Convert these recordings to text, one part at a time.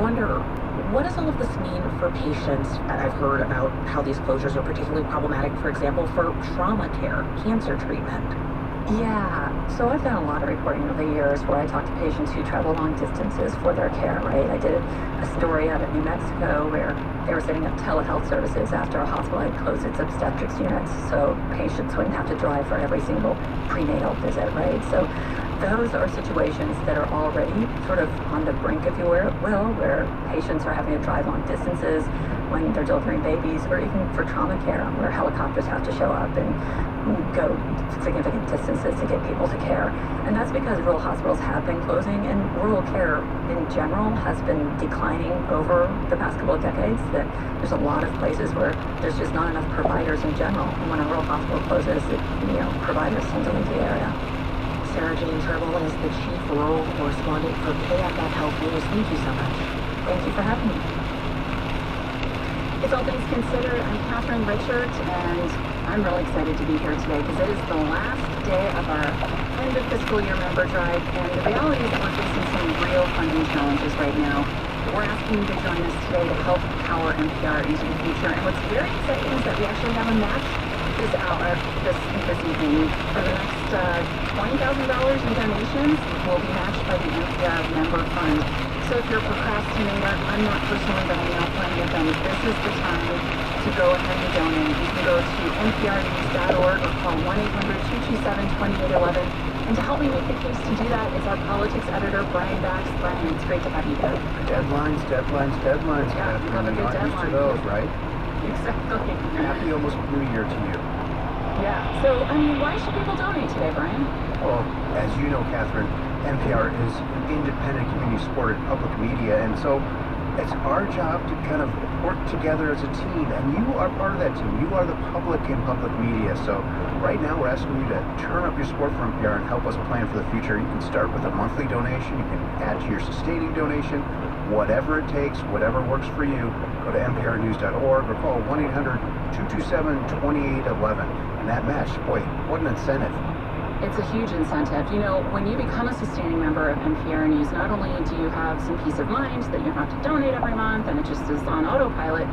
I wonder, what does all of this mean for patients? I've heard about how these closures are particularly problematic, for example, for trauma care, cancer treatment. Yeah, so I've done a lot of reporting over the years where I talk to patients who travel long distances for their care, right? I did a story out of New Mexico where they were setting up telehealth services after a hospital had closed its obstetrics units, so patients wouldn't have to drive for every single prenatal visit, right? So those are situations that are already sort of on the brink, if you will, where patients are having to drive long distances when they're delivering babies, or even for trauma care, where helicopters have to show up and go significant distances to get people to care. And that's because rural hospitals have been closing, and rural care in general has been declining over the past couple of decades. That there's a lot of places where there's just not enough providers in general. And when a rural hospital closes, providers tend to leave the area. Sarah Jane Turble is the Chief Rural Correspondent for KFF Health News. Thank you so much. Thank you for having me. It's All Things Considered. I'm Catherine Richards, and I'm really excited to be here today because it is the last day of our end of fiscal year member drive, and the reality is that we're facing some real funding challenges right now. We're asking you to join us today to help power NPR into the future. And what's very exciting is that we actually have a match this evening. For the next $20,000 in donations will be matched by the NPR member fund. So if you're a procrastinator, I'm not personally, but I know plenty of them, this is the time to go ahead and donate. You can go to nprnews.org or call 1-800-227-2811. And to help me make the case to do that is our politics editor, Brian Bax. Brian, it's great to have you here. Deadlines. Yeah, you have a good deadline. Used to those, right? Exactly. Happy almost New Year to you. Yeah. So, why should people donate today, Brian? Well, as you know, Catherine, NPR is an independent, community-supported public media, and so it's our job to kind of work together as a team, and you are part of that team. You are the public in public media. So right now we're asking you to turn up your support for NPR and help us plan for the future. You can start with a monthly donation. You can add to your sustaining donation. Whatever it takes, whatever works for you, go to nprnews.org or call 1-800-227-2811. And that match, boy, what an incentive. It's a huge incentive. When you become a sustaining member of NPR News, not only do you have some peace of mind that you don't have to donate every month and it just is on autopilot,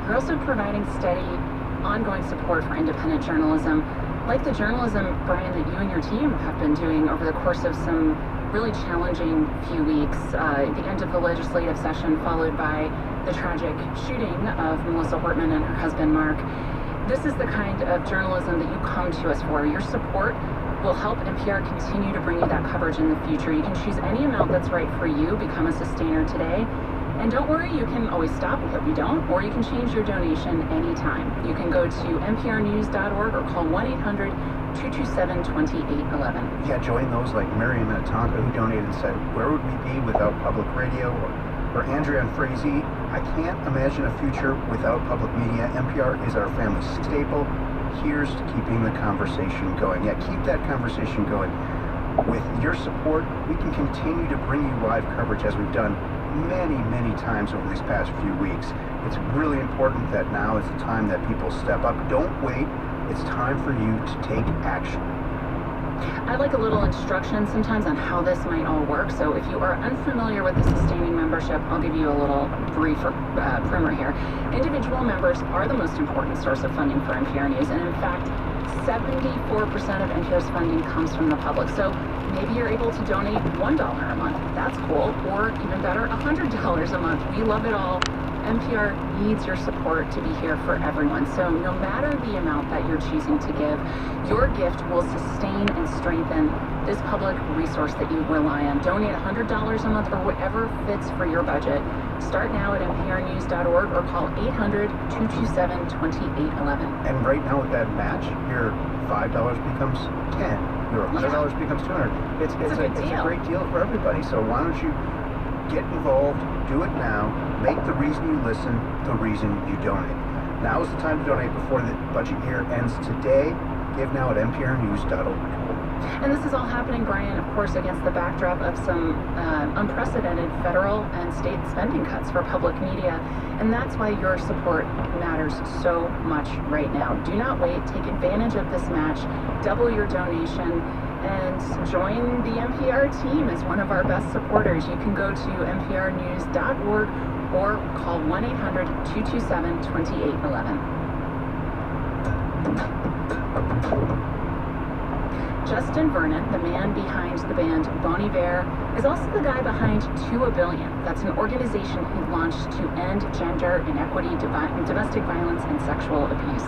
you're also providing steady, ongoing support for independent journalism, like the journalism, Brian, that you and your team have been doing over the course of some really challenging few weeks. The end of the legislative session followed by the tragic shooting of Melissa Hortman and her husband, Mark. This is the kind of journalism that you come to us for. Your support will help NPR continue to bring you that coverage in the future. You can choose any amount that's right for you, become a sustainer today. And don't worry, you can always stop, we hope you don't, or you can change your donation anytime. You can go to nprnews.org or call 1-800-227-2811. Yeah, join those like Mary and Minnetonka who donated and said, where would we be without public radio? Or Andrea and Frazee, I can't imagine a future without public media. NPR is our family staple. Here's to keeping the conversation going. Yeah, keep that conversation going. With your support, we can continue to bring you live coverage as we've done many, many times over these past few weeks. It's really important that now is the time that people step up. Don't wait. It's time for you to take action. I like a little instruction sometimes on how this might all work. So if you are unfamiliar with the sustaining membership, I'll give you a little brief primer here. Individual members are the most important source of funding for NPR News. And in fact, 74% of NPR's funding comes from the public. So maybe you're able to donate $1 a month. That's cool. Or even better, $100 a month. We love it all. NPR needs your support to be here for everyone. So no matter the amount that you're choosing to give, your gift will sustain and strengthen this public resource that you rely on. Donate $100 a month or whatever fits for your budget. Start now at nprnews.org or call 800-227-2811. And right now with that match, your $5 becomes $10. Your $100 becomes $200. It's a great deal for everybody. So why don't you get involved, do it now, make the reason you listen the reason you donate. Now is the time to donate before the budget year ends today. Give now at nprnews.org. And this is all happening, Brian, of course, against the backdrop of some unprecedented federal and state spending cuts for public media. And that's why your support matters so much right now. Do not wait. Take advantage of this match. Double your donation. and join the NPR team as one of our best supporters. You can go to nprnews.org or call 1-800-227-2811. Justin Vernon, the man behind the band Bon Iver, is also the guy behind To a Billion. That's an organization he launched to end gender inequity, domestic violence, and sexual abuse.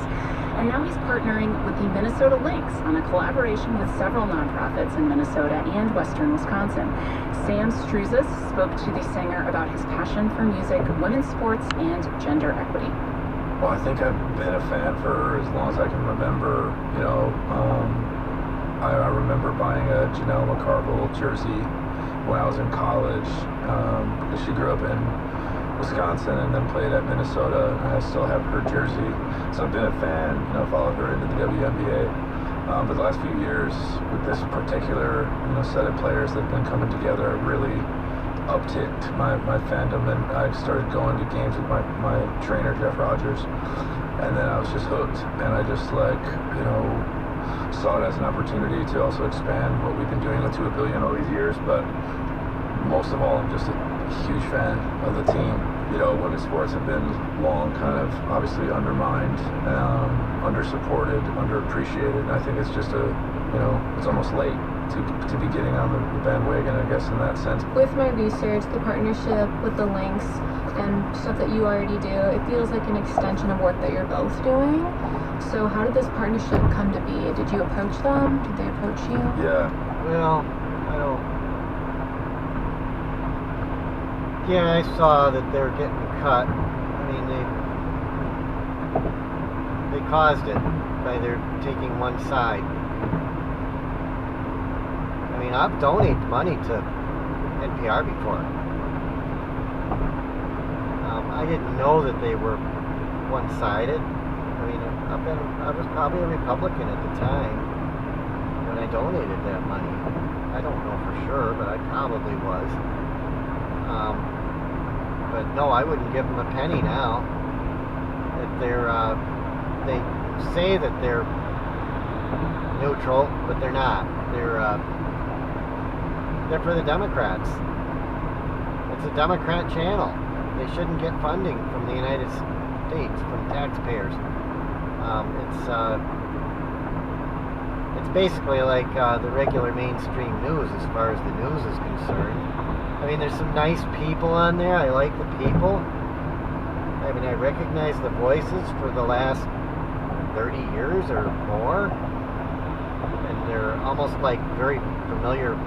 And now he's partnering with the Minnesota Lynx on a collaboration with several nonprofits in Minnesota and western Wisconsin. Sam Struzas spoke to the singer about his passion for music, women's sports, and gender equity. Well, I think I've been a fan for as long as I can remember. I remember buying a Janelle McCarville jersey when I was in college, because she grew up in Wisconsin and then played at Minnesota. I still have her jersey, so I've been a fan. Followed her into the WNBA. But the last few years, with this particular set of players that have been coming together, I've really upticked my fandom, and I started going to games with my trainer Jeff Rogers, and then I was just hooked, and I just saw it as an opportunity to also expand what we've been doing with To a Billion all these years. But most of all, I'm just a huge fan of the team. Women's sports have been long kind of obviously undermined, under-supported, underappreciated, and I think it's just it's almost late to be getting on the bandwagon, I guess, in that sense. With my research, the partnership with the Lynx and stuff that you already do, it feels like an extension of work that you're both doing. So how did this partnership come to be? Did you approach them? Did they approach you? Yeah. Well, I saw that they were getting cut. I mean, they caused it by their taking one side. I mean, I've donated money to NPR before. I didn't know that they were one-sided. I mean, I was probably a Republican at the time when I donated that money. I don't know for sure, but I probably was. But no, I wouldn't give them a penny now. That they say that they're neutral, but they're not. They're for the Democrats. It's a Democrat channel. They shouldn't get funding from the United States, from taxpayers. It's basically like the regular mainstream news as far as the news is concerned. I mean, there's some nice people on there. I like the people. I mean, I recognize the voices for the last 30 years or more. And they're almost like very familiar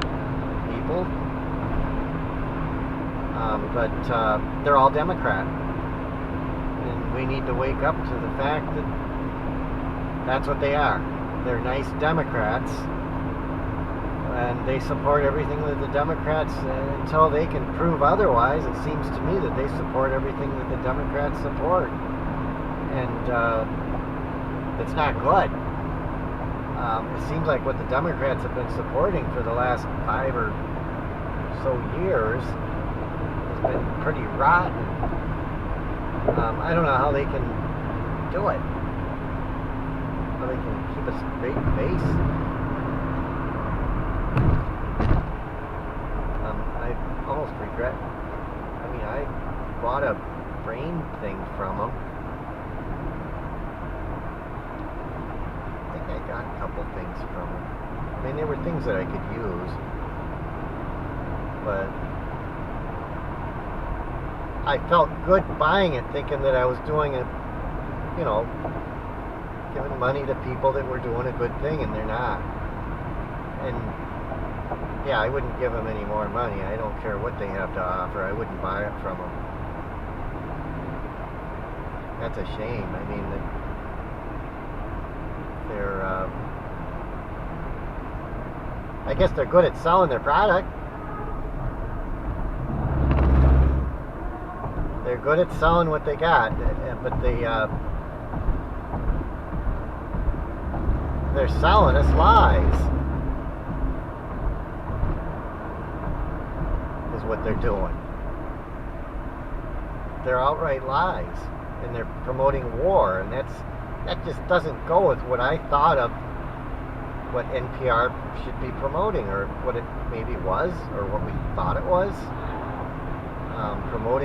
people. But they're all Democrat. And we need to wake up to the fact that that's what they are. They're nice Democrats. And they support everything that the Democrats, until they can prove otherwise, it seems to me that they support everything that the Democrats support. And it's not good. It seems like what the Democrats have been supporting for the last 5 or so years has been pretty rotten. I don't know how they can do it. How they can keep a straight face. I almost regret. I mean, I bought a brain thing from them. I think I got a couple things from them. I mean, there were things that I could use, but I felt good buying it, thinking that I was doing it, giving money to people that were doing a good thing, and they're not. And yeah, I wouldn't give them any more money. I don't care what they have to offer. I wouldn't buy it from them. That's a shame. I mean, they're, I guess they're good at selling their product. They're good at selling what they got, but they're selling us lies. What they're doing. They're outright lies, and they're promoting war, and that just doesn't go with what I thought of what NPR should be promoting, or what it maybe was, or what we thought it was. Promoting